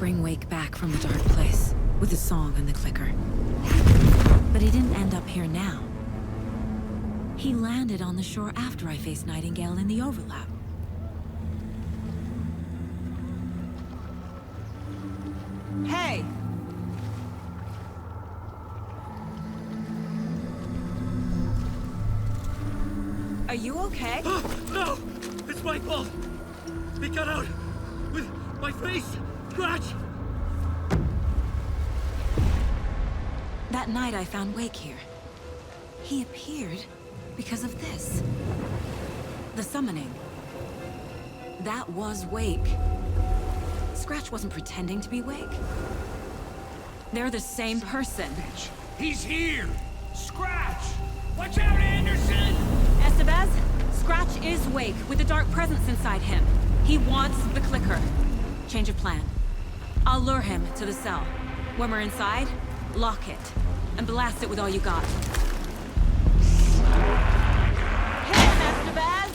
bring Wake back from the dark place with a song and the clicker. But he didn't end up here now. He landed on the shore after I faced Nightingale in the overlap. Hey! Are you okay? No! It's my fault! He got out with my face! Scratch! That night I found Wake here. He appeared because of this. The summoning. That was Wake. Scratch wasn't pretending to be Wake. They're the same person. He's here! Scratch! Watch out, Anderson! Estevez, Scratch is Wake with the dark presence inside him. He wants the clicker. Change of plan. I'll lure him to the cell. When we're inside, lock it. And blast it with all you got. Hit him, Estevez!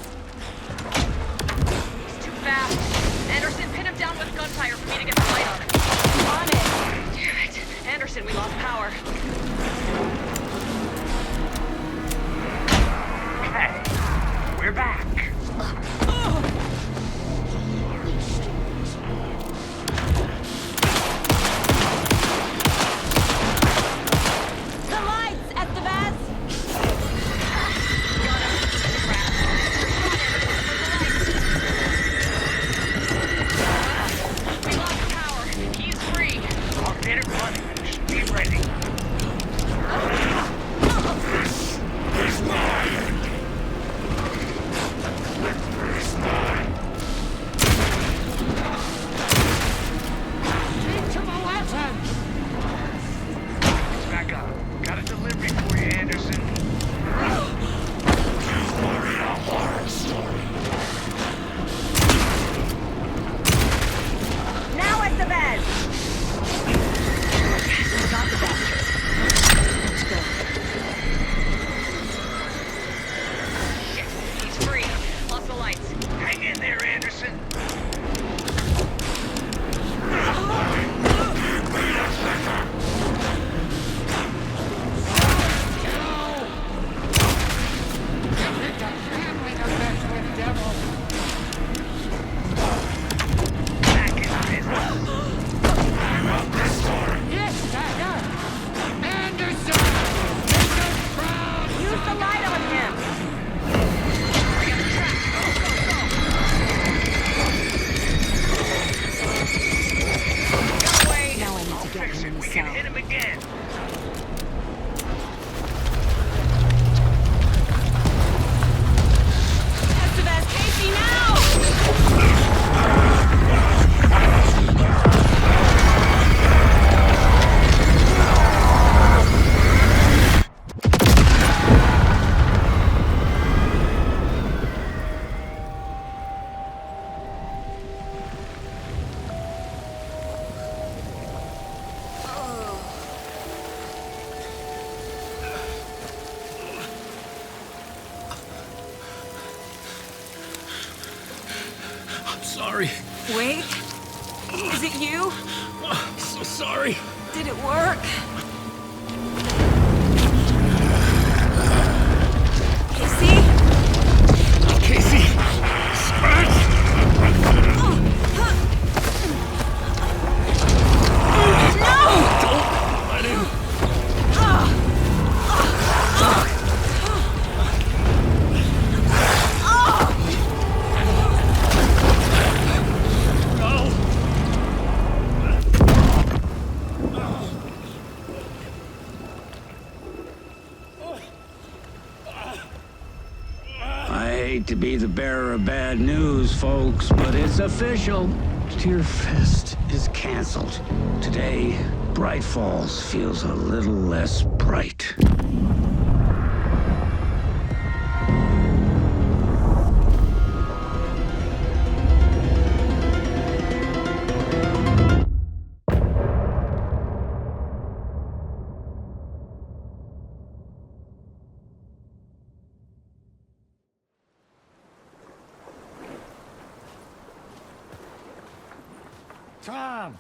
He's too fast. Anderson, pin him down with gun tire for me to get the light on him. On it! Damn it. Anderson, we lost power. Okay, we're back. The lights, Estevez! We lost power. He's free. I'll get it running. Just be ready. He's mine! Teach him a lesson! It's back up. Got a delivery for you, Anderson. You worried a horror story. Now, Estevez! We got the bastard. Let's go. Shit, he's free. Lost the lights. Hang in there, Anderson. Back in business. I'm up this story. Yes, Tiger. Anderson! Use the light on him! Got away. Now I need to get Fix him it. in the We can cell. hit him again. Estevez, Casey, now! I'm sorry. Wake? Is it you? I'm so sorry. Did it work? Casey? Casey! Scratch! No! Don't let him. No! I hate to be the bearer of bad news, folks, but it's official. Deerfest is canceled. Today, Bright Falls feels a little less bright. Tom!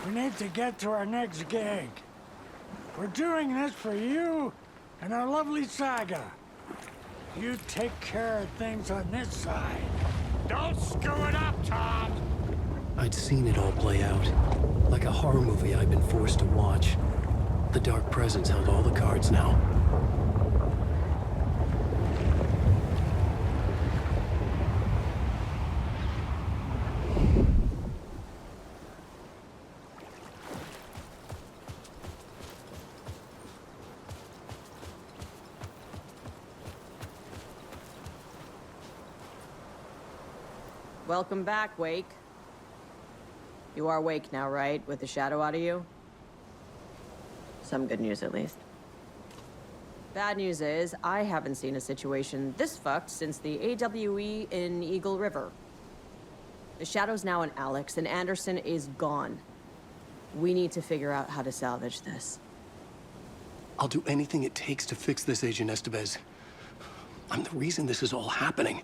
We need to get to our next gig. We're doing this for you and our lovely saga. You take care of things on this side. Don't screw it up, Tom! I'd seen it all play out. Like a horror movie I'd been forced to watch. The Dark Presence held all the cards now. Welcome back, Wake. You are Wake now, right? With the shadow out of you? Some good news, at least. Bad news is, I haven't seen a situation this fucked since the AWE in Eagle River. The shadow's now in Alex, and Anderson is gone. We need to figure out how to salvage this. I'll do anything it takes to fix this, Agent Estevez. I'm the reason this is all happening.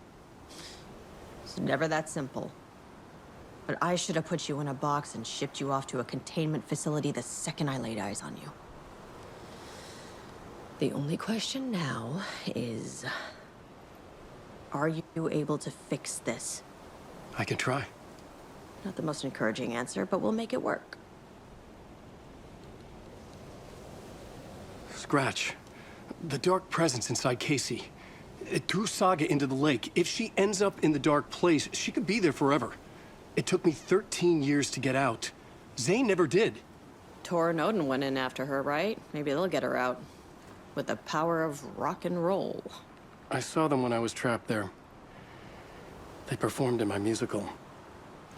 It's never that simple. But I should have put you in a box and shipped you off to a containment facility the second I laid eyes on you. The only question now is... are you able to fix this? I can try. Not the most encouraging answer, but we'll make it work. Scratch. The Dark Presence inside Casey. It threw Saga into the lake. If she ends up in the dark place, she could be there forever. It took me 13 years to get out. Zane never did. Tor and Odin went in after her, right? Maybe they'll get her out. With the power of rock and roll. I saw them when I was trapped there. They performed in my musical.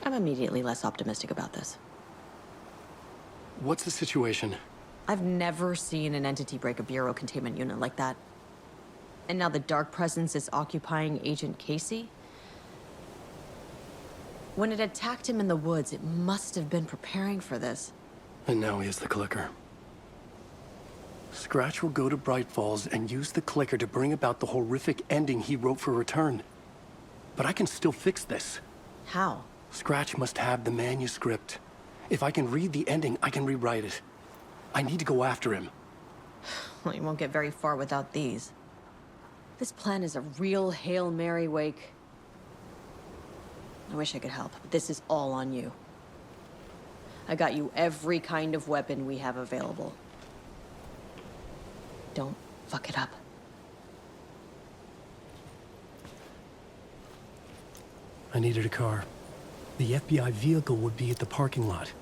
I'm immediately less optimistic about this. What's the situation? I've never seen an entity break a bureau containment unit like that. And now the Dark Presence is occupying Agent Casey? When it attacked him in the woods, it must have been preparing for this. And now he has the clicker. Scratch will go to Bright Falls and use the clicker to bring about the horrific ending he wrote for Return. But I can still fix this. How? Scratch must have the manuscript. If I can read the ending, I can rewrite it. I need to go after him. Well, you won't get very far without these. This plan is a real Hail Mary, Wake. I wish I could help, but this is all on you. I got you every kind of weapon we have available. Don't fuck it up. I needed a car. The FBI vehicle would be at the parking lot.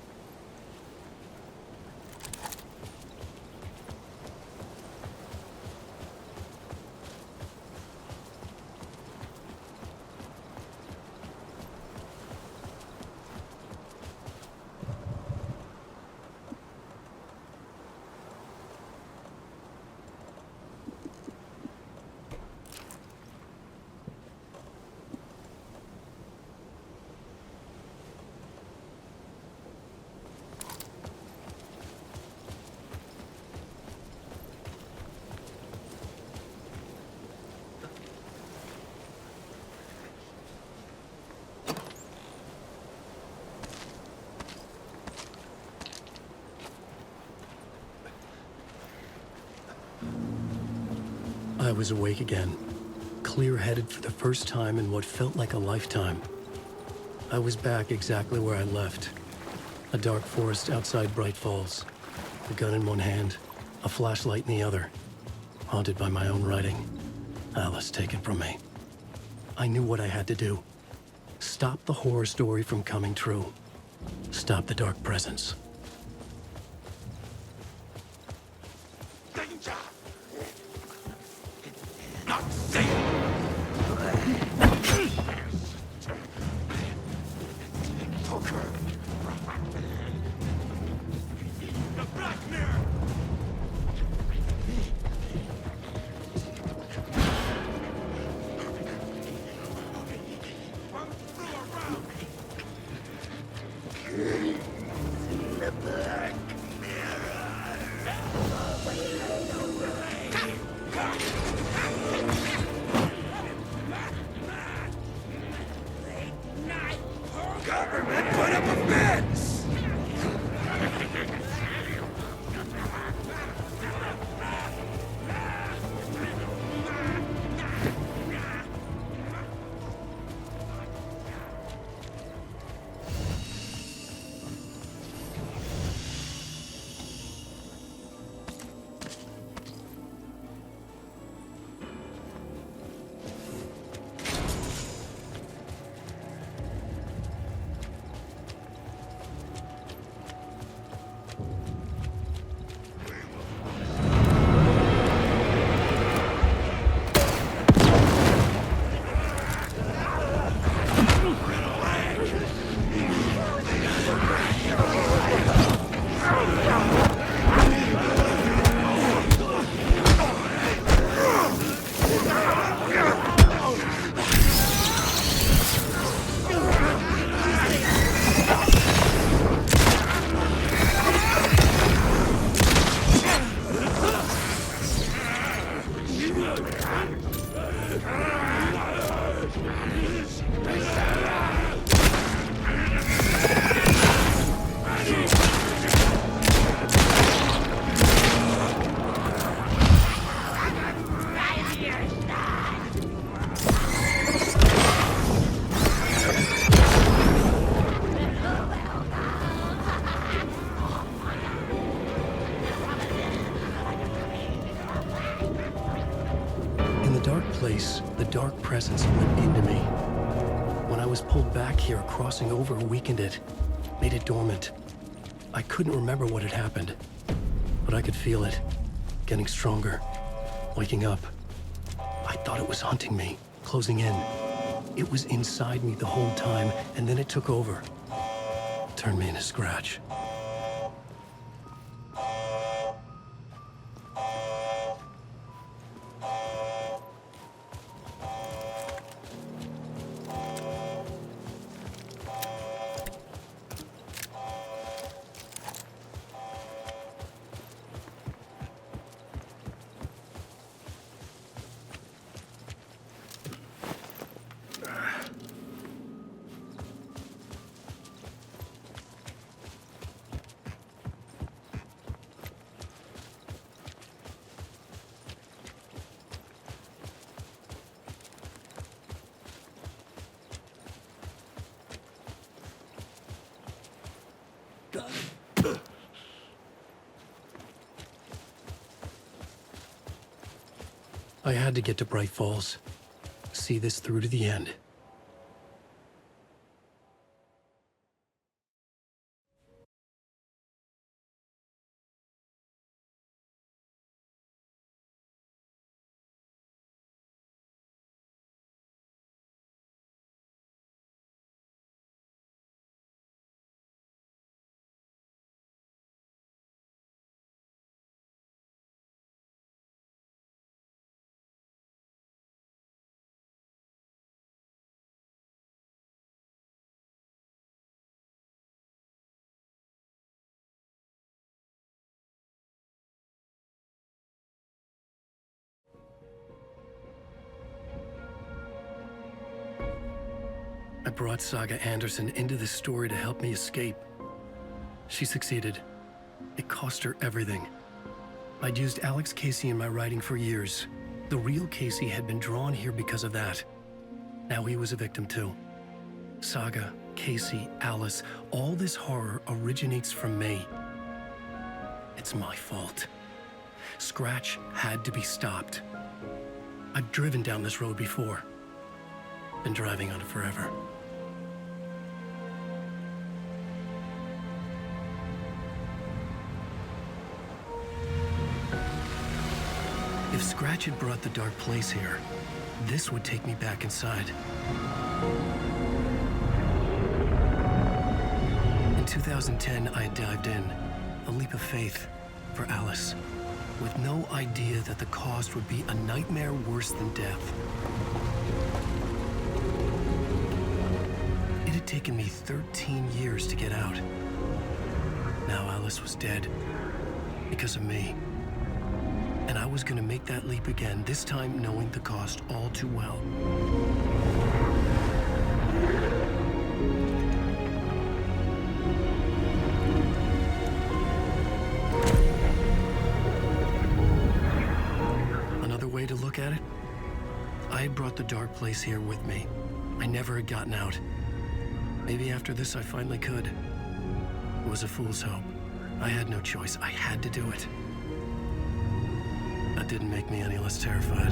I was awake again, clear-headed for the first time in what felt like a lifetime. I was back exactly where I left. A dark forest outside Bright Falls. A gun in one hand, a flashlight in the other. Haunted by my own writing. Alice taken from me. I knew what I had to do. Stop the horror story from coming true. Stop the Dark Presence. Danger! Not safe! Poker! The Black Mirror! Run through around! The Black Government put up a fence! lit into me. When I was pulled back here, crossing over weakened it, made it dormant. I couldn't remember what had happened, but I could feel it, getting stronger, waking up. I thought it was hunting me, closing in. It was inside me the whole time, and then it took over. Turned me into Scratch. I had to get to Bright Falls. See this through to the end. I brought Saga Anderson into this story to help me escape. She succeeded. It cost her everything. I'd used Alex Casey in my writing for years. The real Casey had been drawn here because of that. Now he was a victim too. Saga, Casey, Alice, all this horror originates from me. It's my fault. Scratch had to be stopped. I've driven down this road before. Been driving on it forever. If Scratch had brought the dark place here, this would take me back inside. In 2010, I had dived in, a leap of faith for Alice, with no idea that the cost would be a nightmare worse than death. It had taken me 13 years to get out. Now Alice was dead, because of me. And I was gonna make that leap again, this time knowing the cost all too well. Another way to look at it? I had brought the dark place here with me. I never had gotten out. Maybe after this I finally could. It was a fool's hope. I had no choice. I had to do it. That didn't make me any less terrified.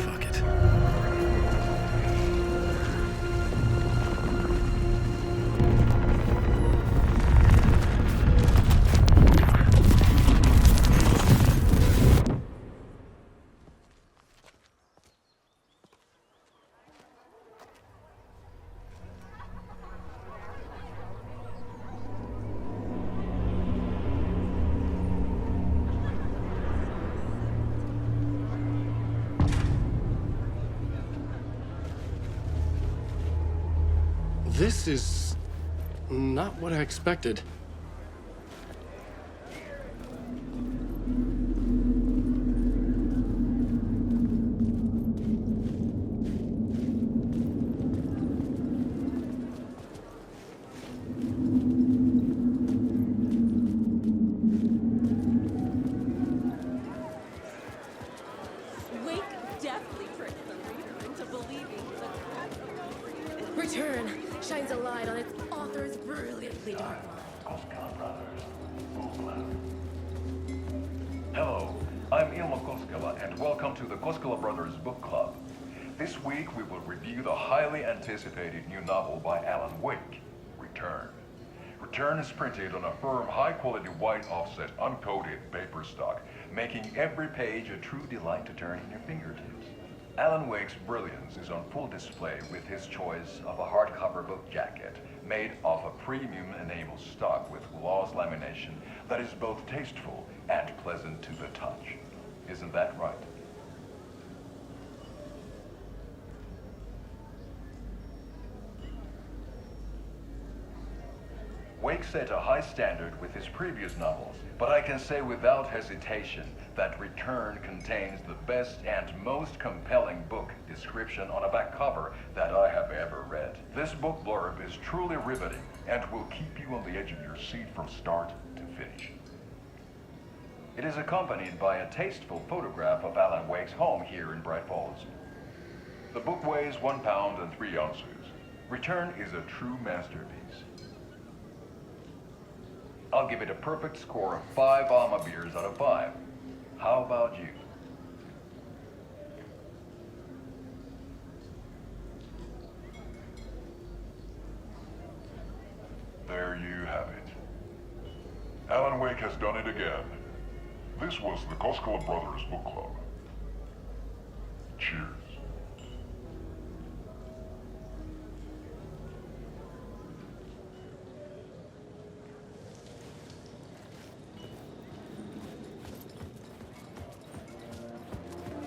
Fuck it. This is not what I expected. Wake deftly tricks the reader into believing the Return shines a light on its author's brilliantly dark mind. Koskela, and welcome to the Koskela Brothers Book Club. This week we will review the highly anticipated new novel by Alan Wake, Return. Return is printed on a firm, high-quality white offset, uncoated paper stock, making every page a true delight to turn in your fingertips. Alan Wake's brilliance is on full display with his choice of a hardcover book jacket made of a premium enamel stock with gloss lamination that is both tasteful and pleasant to the touch. Isn't that right? Wake set a high standard with his previous novels, but I can say without hesitation that Return contains the best and most compelling book description on a back cover that I have ever read. This book blurb is truly riveting and will keep you on the edge of your seat from start to finish. It is accompanied by a tasteful photograph of Alan Wake's home here in Bright Falls. The book weighs 1 pound and 3 ounces. Return is a true masterpiece. I'll give it a perfect score of 5 Alma beers out of 5. How about you? There you have it. Alan Wake has done it again. This was the Koskela Brothers Book Club. Cheers.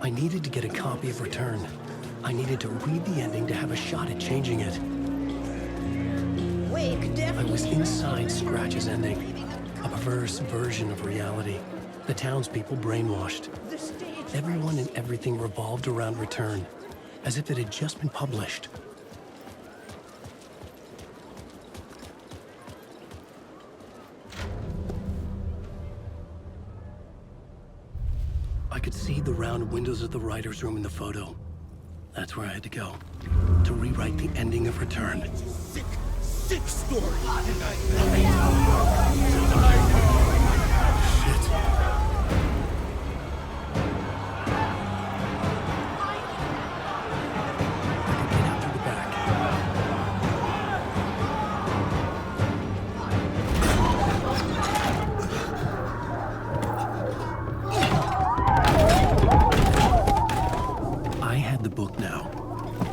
I needed to get a copy of Return. I needed to read the ending to have a shot at changing it. I was inside Scratch's ending, a perverse version of reality. The townspeople brainwashed. Everyone and everything revolved around Return, as if it had just been published. I could see the round windows of the writer's room in the photo. That's where I had to go, to rewrite the ending of Return. Sick story! Shit. I could get out through the back. I had the book now.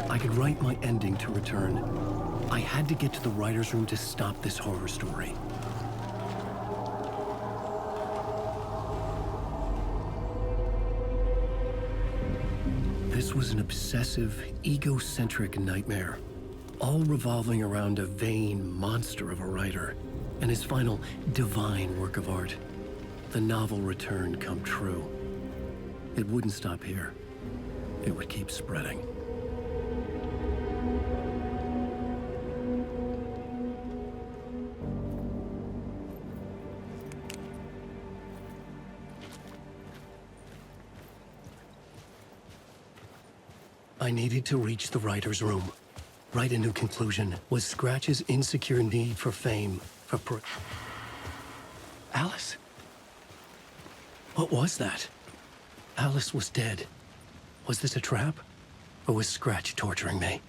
I could write my ending to Return. I had to get to the writer's room to stop this horror story. This was an obsessive, egocentric nightmare, all revolving around a vain monster of a writer and his final divine work of art, the novel Return come true. It wouldn't stop here. It would keep spreading. I needed to reach the writer's room. Write a new conclusion. Was Scratch's insecure need for fame, Alice? What was that? Alice was dead. Was this a trap? Or was Scratch torturing me?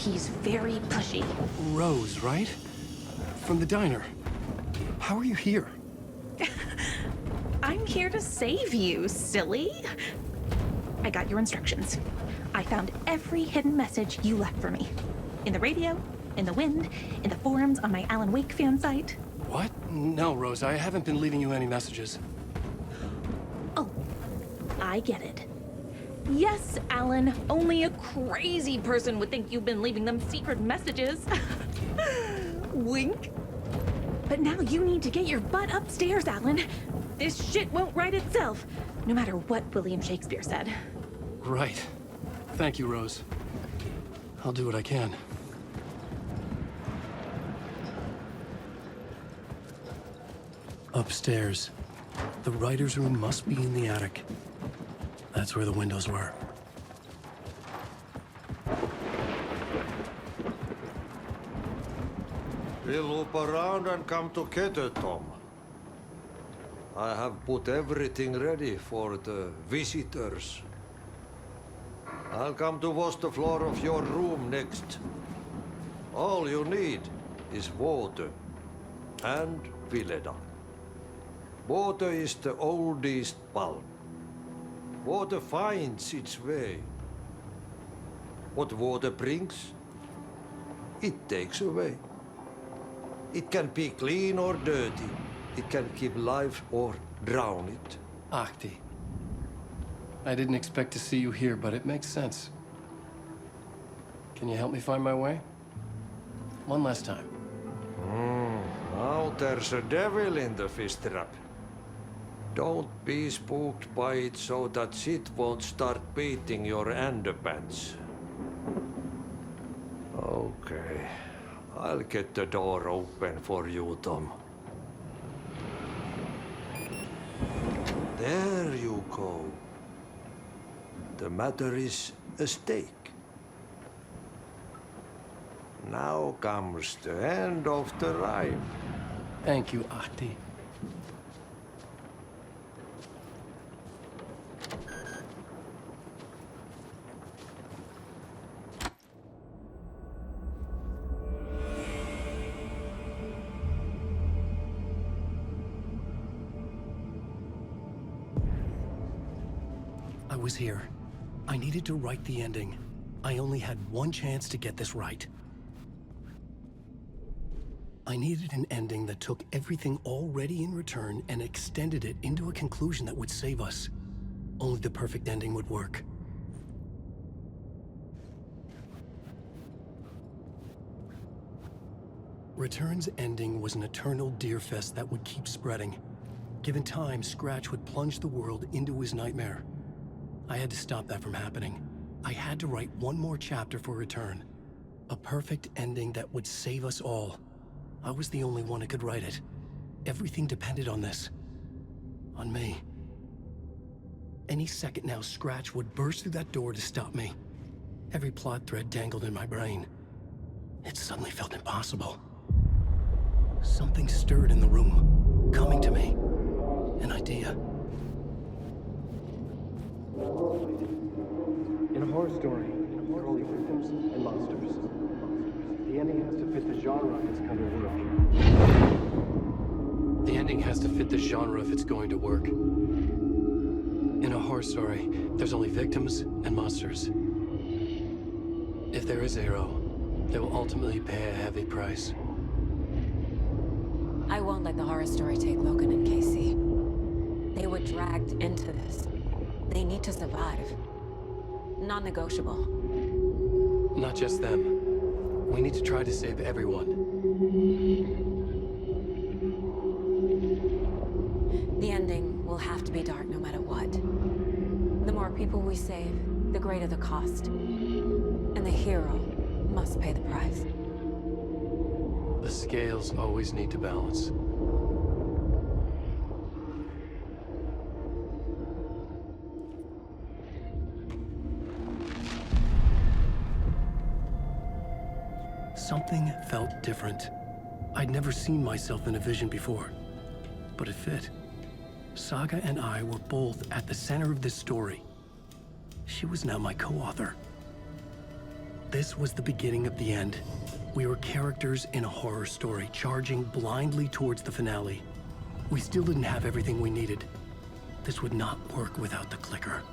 He's very pushy. Rose, right? From the diner. How are you here? I'm here to save you, silly. I got your instructions. I found every hidden message you left for me. In the radio, in the wind, in the forums on my Alan Wake fan site. What? No, Rose, I haven't been leaving you any messages. Oh, I get it. Yes, Alan, only a crazy person would think you've been leaving them secret messages. Wink. But now you need to get your butt upstairs, Alan. This shit won't right itself, no matter what William Shakespeare said. Right. Thank you, Rose. I'll do what I can. Upstairs. The writer's room must be in the attic. That's where the windows were. We'll loop around and come together, Tom. I have put everything ready for the visitors. I'll come to wash the floor of your room next. All you need is water and Vileda. Water is the oldest bulb. Water finds its way. What water brings, it takes away. It can be clean or dirty. It can give life or drown it. Ahti. I didn't expect to see you here, but it makes sense. Can you help me find my way? One last time. Now there's a devil in the fish trap. Don't be spooked by it so that shit won't start beating your underpants. Okay. I'll get the door open for you, Tom. There you go. The matter is a stake. Now comes the end of the rhyme. Thank you, Ahti. I was here. I needed to write the ending. I only had one chance to get this right. I needed an ending that took everything already in return and extended it into a conclusion that would save us. Only the perfect ending would work. Return's ending was an eternal Deerfest that would keep spreading. Given time, Scratch would plunge the world into his nightmare. I had to stop that from happening. I had to write one more chapter for Return. A perfect ending that would save us all. I was the only one who could write it. Everything depended on this. On me. Any second now, Scratch would burst through that door to stop me. Every plot thread dangled in my brain. It suddenly felt impossible. Something stirred in the room, coming to me. An idea. In a horror story, there are only victims and monsters. The ending has to fit the genre if it's going to work. The ending has to fit the genre if it's going to work. In a horror story, there's only victims and monsters. If there is a hero, they will ultimately pay a heavy price. I won't let the horror story take Logan and Casey. They were dragged into this. They need to survive. Non-negotiable. Not just them. We need to try to save everyone. The ending will have to be dark no matter what. The more people we save, the greater the cost. And the hero must pay the price. The scales always need to balance. Something felt different. I'd never seen myself in a vision before, but it fit. Saga and I were both at the center of this story. She was now my co-author. This was the beginning of the end. We were characters in a horror story, charging blindly towards the finale. We still didn't have everything we needed. This would not work without the clicker.